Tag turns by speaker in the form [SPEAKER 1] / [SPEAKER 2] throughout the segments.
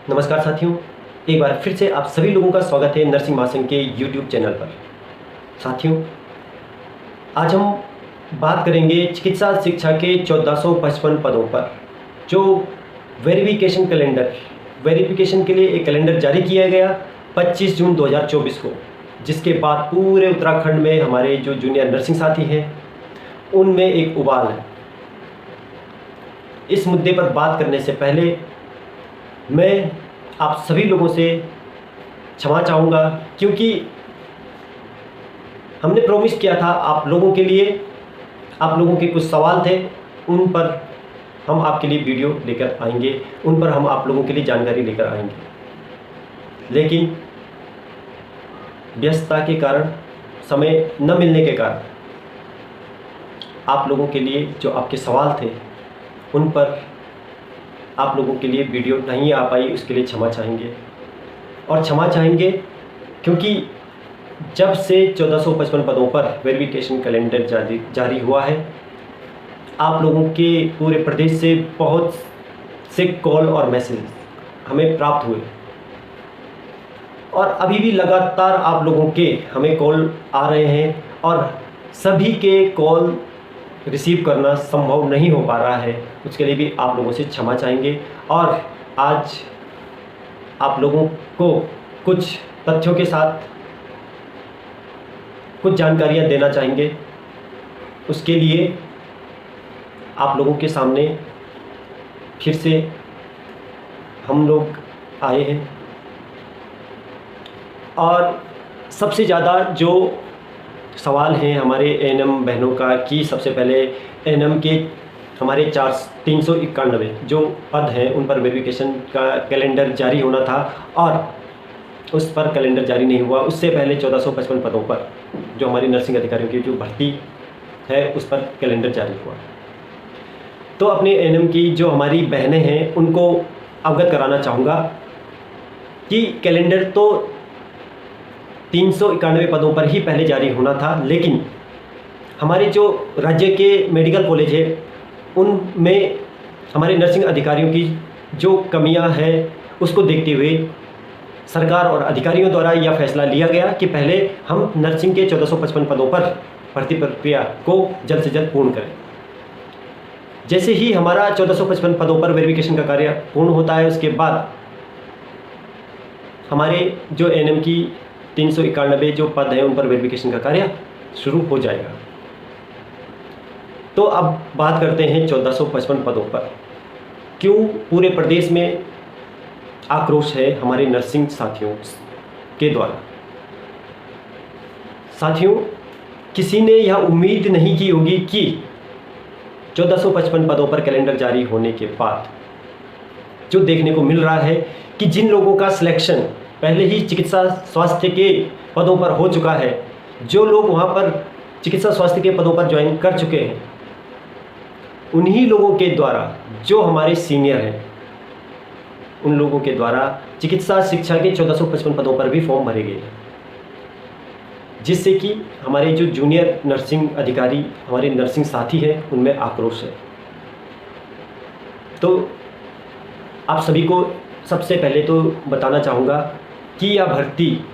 [SPEAKER 1] नमस्कार साथियों, एक बार फिर से आप सभी लोगों का स्वागत है नर्सिंग महासंघ के यूट्यूब चैनल पर। साथियों, आज हम बात करेंगे चिकित्सा शिक्षा के 1455 पदों पर, जो वेरिफिकेशन के लिए एक कैलेंडर जारी किया गया 25 जून 2024 को, जिसके बाद पूरे उत्तराखंड में हमारे जो जूनियर नर्सिंग साथी हैं उनमें एक उबाल है। इस मुद्दे पर बात करने से पहले मैं आप सभी लोगों से क्षमा चाहूँगा, क्योंकि हमने प्रॉमिस किया था आप लोगों के लिए, आप लोगों के कुछ सवाल थे, उन पर हम आपके लिए वीडियो लेकर आएंगे, उन पर हम आप लोगों के लिए जानकारी लेकर आएंगे। लेकिन व्यस्तता के कारण, समय न मिलने के कारण आप लोगों के लिए जो आपके सवाल थे उन पर आप लोगों के लिए वीडियो नहीं आ पाई, उसके लिए क्षमा चाहेंगे। और क्षमा चाहेंगे क्योंकि जब से 1455 पदों पर वेरिफिकेशन कैलेंडर जारी हुआ है, आप लोगों के पूरे प्रदेश से बहुत से कॉल और मैसेज हमें प्राप्त हुए, और अभी भी लगातार आप लोगों के हमें कॉल आ रहे हैं, और सभी के कॉल रिसीव करना संभव नहीं हो पा रहा है। उसके लिए भी आप लोगों से क्षमा चाहेंगे। और आज आप लोगों को कुछ तथ्यों के साथ कुछ जानकारियां देना चाहेंगे। उसके लिए आप लोगों के सामने फिर से हम लोग आए हैं। और सबसे ज़्यादा जो सवाल हैं हमारे एएनएम बहनों का, कि सबसे पहले एएनएम के हमारे 391 जो पद हैं उन पर वेरिफिकेशन का कैलेंडर जारी होना था, और उस पर कैलेंडर जारी नहीं हुआ। उससे पहले 1455 पदों पर जो हमारी नर्सिंग अधिकारियों की जो भर्ती है उस पर कैलेंडर जारी हुआ। तो अपने एएनएम की जो हमारी बहनें हैं उनको अवगत कराना चाहूँगा कि कैलेंडर तो 391 पदों पर ही पहले जारी होना था, लेकिन हमारे जो राज्य के मेडिकल कॉलेज है उनमें हमारे नर्सिंग अधिकारियों की जो कमियां हैं उसको देखते हुए सरकार और अधिकारियों द्वारा यह फैसला लिया गया कि पहले हम नर्सिंग के 1455 पदों पर भर्ती प्रक्रिया को जल्द से जल्द पूर्ण करें। जैसे ही हमारा 1455 पदों पर वेरिफिकेशन का कार्य पूर्ण होता है, उसके बाद हमारे जो एएनएम की 391 जो पद हैं उन पर वेरिफिकेशन का कार्य शुरू हो जाएगा। तो अब बात करते हैं 1455 पदों पर। क्यों पूरे प्रदेश में आक्रोश है हमारे नर्सिंग साथियों के द्वारा? साथियों, किसी ने यह उम्मीद नहीं की होगी कि 1455 पदों पर कैलेंडर जारी होने के बाद जो देखने को मिल रहा है कि जिन लोगों का सिलेक्शन पहले ही चिकित्सा स्वास्थ्य के पदों पर हो चुका है, जो लोग वहाँ पर चिकित्सा स्वास्थ्य के पदों पर ज्वाइन कर चुके हैं, उन्हीं लोगों के द्वारा जो हमारे सीनियर हैं उन लोगों के द्वारा चिकित्सा शिक्षा के 1455 पदों पर भी फॉर्म भरे गए हैं, जिससे कि हमारे जो जूनियर नर्सिंग अधिकारी, हमारे नर्सिंग साथी हैं, उनमें आक्रोश है। तो आप सभी को सबसे पहले तो बताना चाहूँगा कि यह भर्ती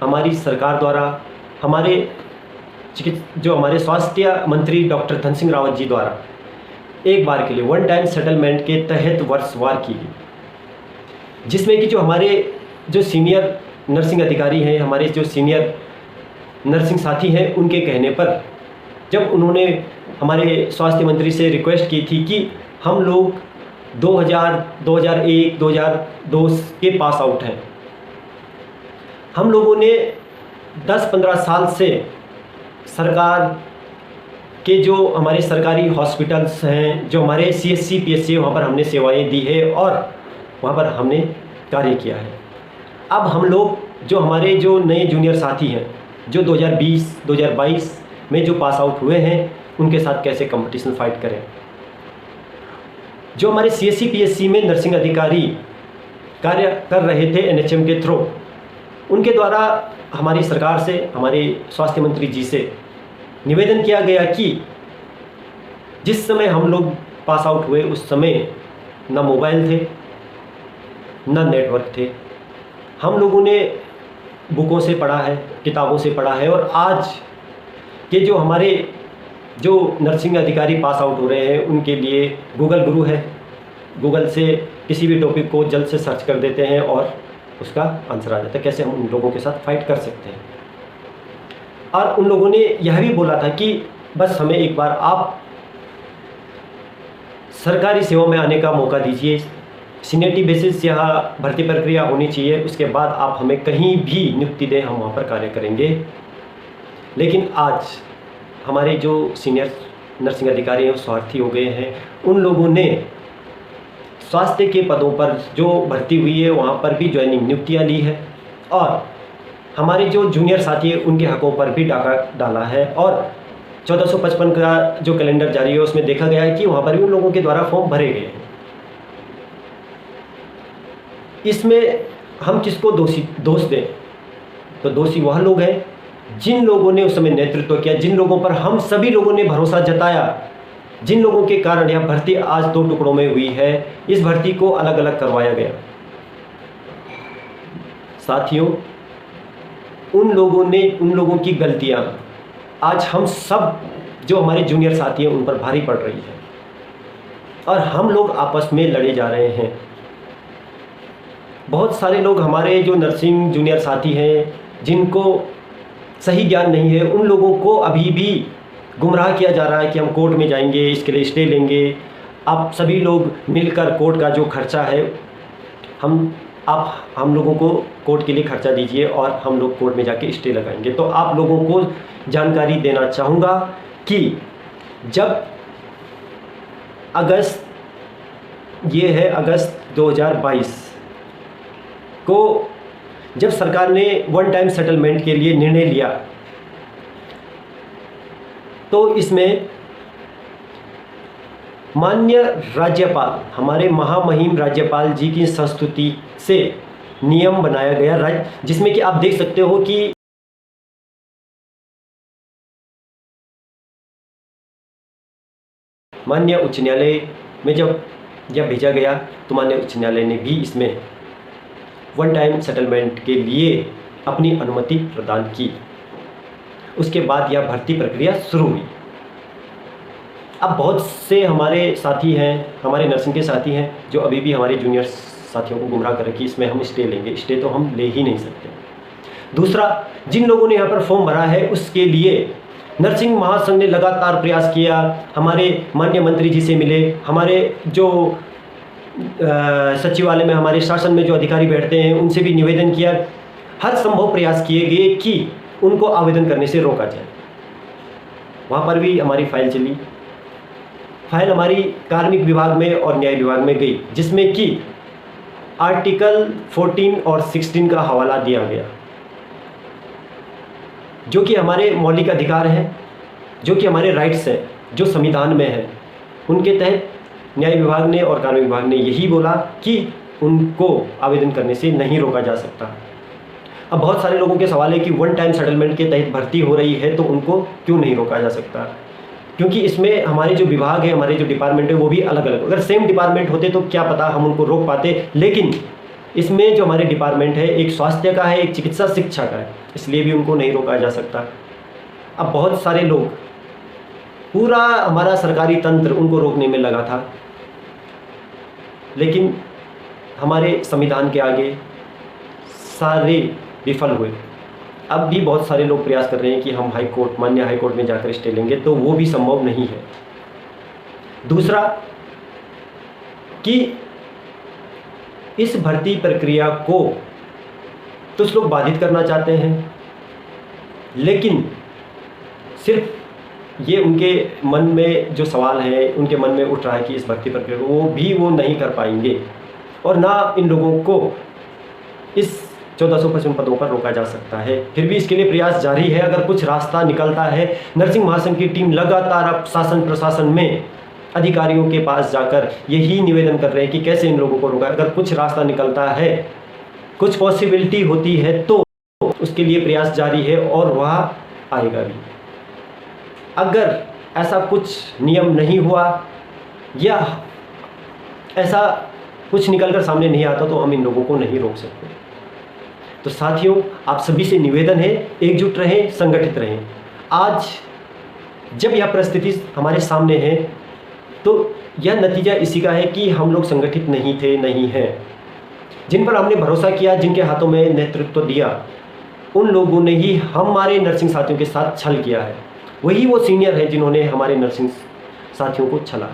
[SPEAKER 1] हमारी सरकार द्वारा, जो हमारे स्वास्थ्य मंत्री डॉक्टर धन सिंह रावत जी द्वारा एक बार के लिए वन टाइम सेटलमेंट के तहत वर्षवार की गई, जिसमें कि जो हमारे जो सीनियर नर्सिंग अधिकारी हैं, हमारे जो सीनियर नर्सिंग साथी हैं, उनके कहने पर जब उन्होंने हमारे स्वास्थ्य मंत्री से रिक्वेस्ट की थी कि हम लोग 2000, 2001, 2002 के पास आउट हैं, हम लोगों ने 10-15 साल से सरकार के जो हमारे सरकारी हॉस्पिटल्स हैं, जो हमारे CHC PHC, वहाँ पर हमने सेवाएं दी है और वहाँ पर हमने कार्य किया है। अब हम लोग जो हमारे जो नए जूनियर साथी हैं, जो 2020, 2022 में जो पास आउट हुए हैं, उनके साथ कैसे कंपटीशन फाइट करें। जो हमारे CHC PHC में नर्सिंग अधिकारी कार्य कर रहे थे NHM के थ्रू, उनके द्वारा हमारी सरकार से, हमारे स्वास्थ्य मंत्री जी से निवेदन किया गया कि जिस समय हम लोग पास आउट हुए उस समय ना मोबाइल थे, न नेटवर्क थे। हम लोगों ने बुकों से पढ़ा है, किताबों से पढ़ा है, और आज के जो हमारे जो नर्सिंग अधिकारी पास आउट हो रहे हैं उनके लिए गूगल गुरु है। गूगल से किसी भी टॉपिक को जल्द से सर्च कर देते हैं और उसका आंसर आ जाता है, कैसे हम उन लोगों के साथ फाइट कर सकते हैं। और उन लोगों ने यह भी बोला था कि बस हमें एक बार आप सरकारी सेवा में आने का मौका दीजिए, सीनियरिटी बेसिस यह भर्ती प्रक्रिया होनी चाहिए, उसके बाद आप हमें कहीं भी नियुक्ति दें, हम वहाँ पर कार्य करेंगे। लेकिन आज हमारे जो सीनियर नर्सिंग अधिकारी हैं वो स्वार्थी हो गए हैं। उन लोगों ने स्वास्थ्य के पदों पर जो भर्ती हुई है वहाँ पर भी ज्वाइनिंग नियुक्तियाँ ली है, और हमारे जो जूनियर साथी हैं उनके हकों पर भी डाका डाला है। और 1455 का जो कैलेंडर जारी है उसमें देखा गया है कि वहाँ पर भी उन लोगों के द्वारा फॉर्म भरे गए हैं। इसमें हम किसको दोष दें? तो दोषी वह लोग हैं जिन लोगों ने उस समय नेतृत्व किया, जिन लोगों पर हम सभी लोगों ने भरोसा जताया, जिन लोगों के कारण यह भर्ती आज 2 टुकड़ों में हुई है। इस भर्ती को अलग अलग करवाया गया। साथियों, उन लोगों की गलतियां आज हम सब जो हमारे जूनियर साथी हैं उन पर भारी पड़ रही है, और हम लोग आपस में लड़े जा रहे हैं। बहुत सारे लोग हमारे जो नर्सिंग जूनियर साथी हैं जिनको सही ज्ञान नहीं है, उन लोगों को अभी भी गुमराह किया जा रहा है कि हम कोर्ट में जाएंगे, इसके लिए स्टे लेंगे। आप सभी लोग मिलकर कोर्ट का जो खर्चा है हम लोगों को कोर्ट के लिए खर्चा दीजिए और हम लोग कोर्ट में जाके स्टे लगाएंगे। तो आप लोगों को जानकारी देना चाहूँगा कि जब अगस्त 2022 को जब सरकार ने वन टाइम सेटलमेंट के लिए निर्णय लिया, तो इसमें माननीय राज्यपाल, हमारे महामहिम राज्यपाल जी की संस्तुति से नियम बनाया गया, जिसमें कि आप देख सकते हो कि माननीय उच्च न्यायालय में जब भेजा गया तो माननीय उच्च न्यायालय ने भी इसमें वन टाइम सेटलमेंट के लिए अपनी अनुमति प्रदान की। उसके बाद यह भर्ती प्रक्रिया शुरू हुई। अब बहुत से हमारे साथी हैं, हमारे नर्सिंग के साथी हैं जो अभी भी हमारे जूनियर साथियों को गुमराह करें कि इसमें हम स्टे लेंगे। स्टे तो हम ले ही नहीं सकते। दूसरा, जिन लोगों ने यहाँ पर फॉर्म भरा है उसके लिए नर्सिंग महासंघ ने लगातार प्रयास किया। हमारे माननीय मंत्री जी से मिले, हमारे जो सचिवालय में हमारे शासन में जो अधिकारी बैठते हैं उनसे भी निवेदन किया। हर संभव प्रयास किए गए कि उनको आवेदन करने से रोका जाए। वहाँ पर भी हमारी फाइल चली। फाइल हमारी कार्मिक विभाग में और न्याय विभाग में गई, जिसमें कि आर्टिकल 14 और 16 का हवाला दिया गया, जो कि हमारे मौलिक अधिकार हैं, जो कि हमारे राइट्स हैं, जो संविधान में हैं। उनके तहत न्याय विभाग ने और कार्मिक विभाग ने यही बोला कि उनको आवेदन करने से नहीं रोका जा सकता। अब बहुत सारे लोगों के सवाल है कि वन टाइम सेटलमेंट के तहत भर्ती हो रही है तो उनको क्यों नहीं रोका जा सकता? क्योंकि इसमें हमारे जो विभाग है, हमारे जो डिपार्टमेंट है वो भी अलग अलग। अगर सेम डिपार्टमेंट होते तो क्या पता हम उनको रोक पाते, लेकिन इसमें जो हमारे डिपार्टमेंट है, एक स्वास्थ्य का है, एक चिकित्सा शिक्षा का है, इसलिए भी उनको नहीं रोका जा सकता। अब बहुत सारे लोग, पूरा हमारा सरकारी तंत्र उनको रोकने में लगा था, लेकिन हमारे संविधान के आगे सारे विफल हुए। अब भी बहुत सारे लोग प्रयास कर रहे हैं कि हम माननीय हाई कोर्ट में जाकर स्टे लेंगे, तो वो भी संभव नहीं है। दूसरा कि इस भर्ती प्रक्रिया को कुछ लोग बाधित करना चाहते हैं, लेकिन सिर्फ ये उनके मन में जो सवाल है, उनके मन में उठ रहा है कि इस भर्ती प्रक्रिया को वो नहीं कर पाएंगे, और ना इन लोगों को इस 1455 पदों पर रोका जा सकता है। फिर भी इसके लिए प्रयास जारी है। अगर कुछ रास्ता निकलता है, नर्सिंग महासंघ की टीम लगातार अब शासन प्रशासन में अधिकारियों के पास जाकर यही निवेदन कर रहे हैं कि कैसे इन लोगों को रोका। अगर कुछ रास्ता निकलता है, कुछ पॉसिबिलिटी होती है, तो उसके लिए प्रयास जारी है और वह आएगा भी। अगर ऐसा कुछ नियम नहीं हुआ या ऐसा कुछ निकल कर सामने नहीं आता तो हम इन लोगों को नहीं रोक सकते। तो साथियों, आप सभी से निवेदन है, एकजुट रहें, संगठित रहें। आज जब यह परिस्थिति हमारे सामने है तो यह नतीजा इसी का है कि हम लोग संगठित नहीं थे, नहीं हैं। जिन पर हमने भरोसा किया, जिनके हाथों में नेतृत्व दिया, उन लोगों ने ही हमारे नर्सिंग साथियों के साथ छल किया है। वही वो सीनियर हैं जिन्होंने हमारे नर्सिंग साथियों को छला।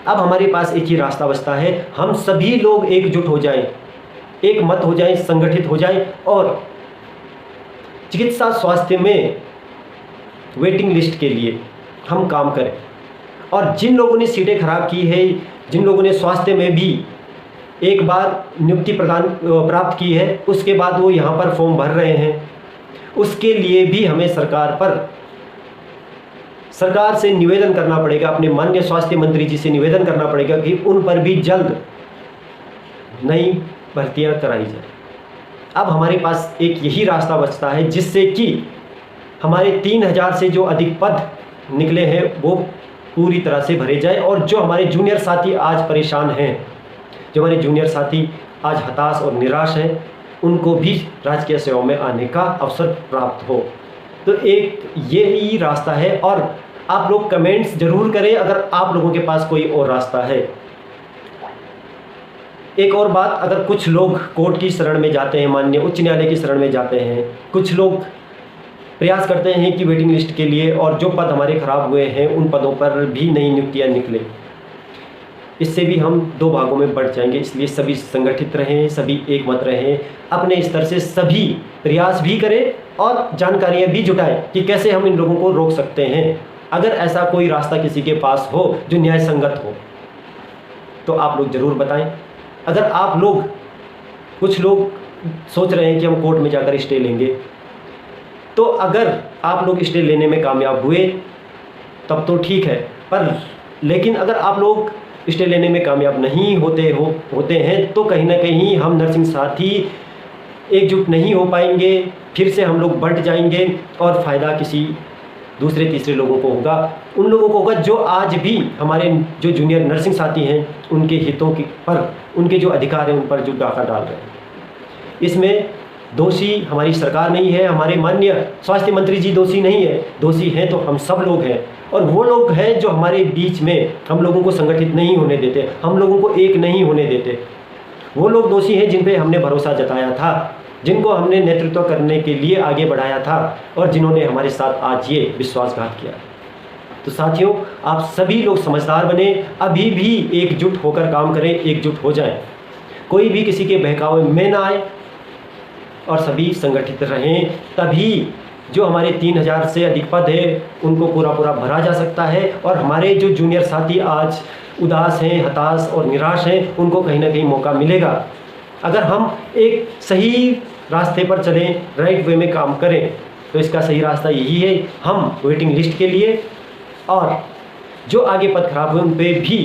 [SPEAKER 1] अब हमारे पास एक ही रास्ता बचता है, हम सभी लोग एकजुट हो जाएं, एक मत हो जाएं, संगठित हो जाएं और चिकित्सा स्वास्थ्य में वेटिंग लिस्ट के लिए हम काम करें। और जिन लोगों ने सीटें खराब की है, जिन लोगों ने स्वास्थ्य में भी एक बार नियुक्ति प्राप्त की है, उसके बाद वो यहाँ पर फॉर्म भर रहे हैं, उसके लिए भी हमें सरकार से निवेदन करना पड़ेगा, अपने माननीय स्वास्थ्य मंत्री जी से निवेदन करना पड़ेगा कि उन पर भी जल्द नई भर्तियां कराई जाए। अब हमारे पास एक यही रास्ता बचता है जिससे कि हमारे 3000 से जो अधिक पद निकले हैं वो पूरी तरह से भरे जाए और जो हमारे जूनियर साथी आज परेशान हैं, जो हमारे जूनियर साथी आज हताश और निराश हैं, उनको भी राजकीय सेवा में आने का अवसर प्राप्त हो। तो एक यही रास्ता है और आप लोग कमेंट्स जरूर करें अगर आप लोगों के पास कोई और रास्ता है। एक और बात, अगर कुछ लोग कोर्ट की शरण में जाते हैं, माननीय उच्च न्यायालय की शरण में जाते हैं, कुछ लोग प्रयास करते हैं कि वेटिंग लिस्ट के लिए और जो पद हमारे खराब हुए हैं उन पदों पर भी नई नियुक्तियां निकले, इससे भी हम दो भागों में बढ़ जाएंगे। इसलिए सभी संगठित रहें, सभी एक मत रहें, अपने स्तर से सभी प्रयास भी करें और जानकारियां भी जुटाएं कि कैसे हम इन लोगों को रोक सकते हैं। अगर ऐसा कोई रास्ता किसी के पास हो जो न्याय संगत हो तो आप लोग ज़रूर बताएं। अगर आप लोग, कुछ लोग सोच रहे हैं कि हम कोर्ट में जाकर स्टे लेंगे, तो अगर आप लोग स्टे लेने में कामयाब हुए तब तो ठीक है, पर लेकिन अगर आप लोग स्टे लेने में कामयाब नहीं होते हैं तो कहीं ना कहीं हम नर्सिंग साथी एकजुट नहीं हो पाएंगे, फिर से हम लोग बंट जाएंगे और फ़ायदा किसी दूसरे तीसरे लोगों को होगा, उन लोगों को होगा जो आज भी हमारे जो जूनियर नर्सिंग साथी हैं उनके हितों के पर, उनके जो अधिकार हैं उन पर जो डाका डाल रहे हैं। इसमें दोषी हमारी सरकार नहीं है, हमारे माननीय स्वास्थ्य मंत्री जी दोषी नहीं है, दोषी हैं तो हम सब लोग हैं। और वो लोग हैं जो हमारे बीच में हम लोगों को संगठित नहीं होने देते, हम लोगों को एक नहीं होने देते। वो लोग दोषी हैं जिन पे हमने भरोसा जताया था, जिनको हमने नेतृत्व करने के लिए आगे बढ़ाया था और जिन्होंने हमारे साथ आज ये विश्वासघात किया। तो साथियों, आप सभी लोग समझदार बने, अभी भी एकजुट होकर काम करें, एकजुट हो जाएं, कोई भी किसी के बहकावे में ना आए और सभी संगठित रहें। तभी जो हमारे 3000 से अधिक पद है उनको पूरा भरा जा सकता है और हमारे जो जूनियर साथी आज उदास हैं, हताश और निराश हैं, उनको कहीं ना कहीं मौका मिलेगा। अगर हम एक सही रास्ते पर चलें, राइट वे में काम करें, तो इसका सही रास्ता यही है, हम वेटिंग लिस्ट के लिए और जो आगे पद खराब हुए उन पर भी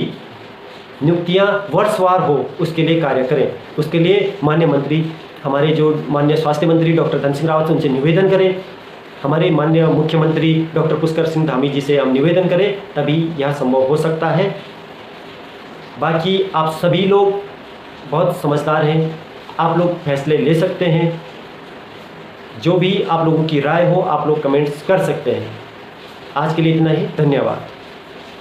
[SPEAKER 1] नियुक्तियां वर्षवार हो उसके लिए कार्य करें। उसके लिए माननीय मंत्री, हमारे जो माननीय स्वास्थ्य मंत्री डॉक्टर धन सिंह रावत उनसे निवेदन करें, हमारे माननीय मुख्यमंत्री डॉक्टर पुष्कर सिंह धामी जी से हम निवेदन करें, तभी यह संभव हो सकता है। बाकी आप सभी लोग बहुत समझदार हैं, आप लोग फैसले ले सकते हैं, जो भी आप लोगों की राय हो आप लोग कमेंट्स कर सकते हैं। आज के लिए इतना ही, धन्यवाद।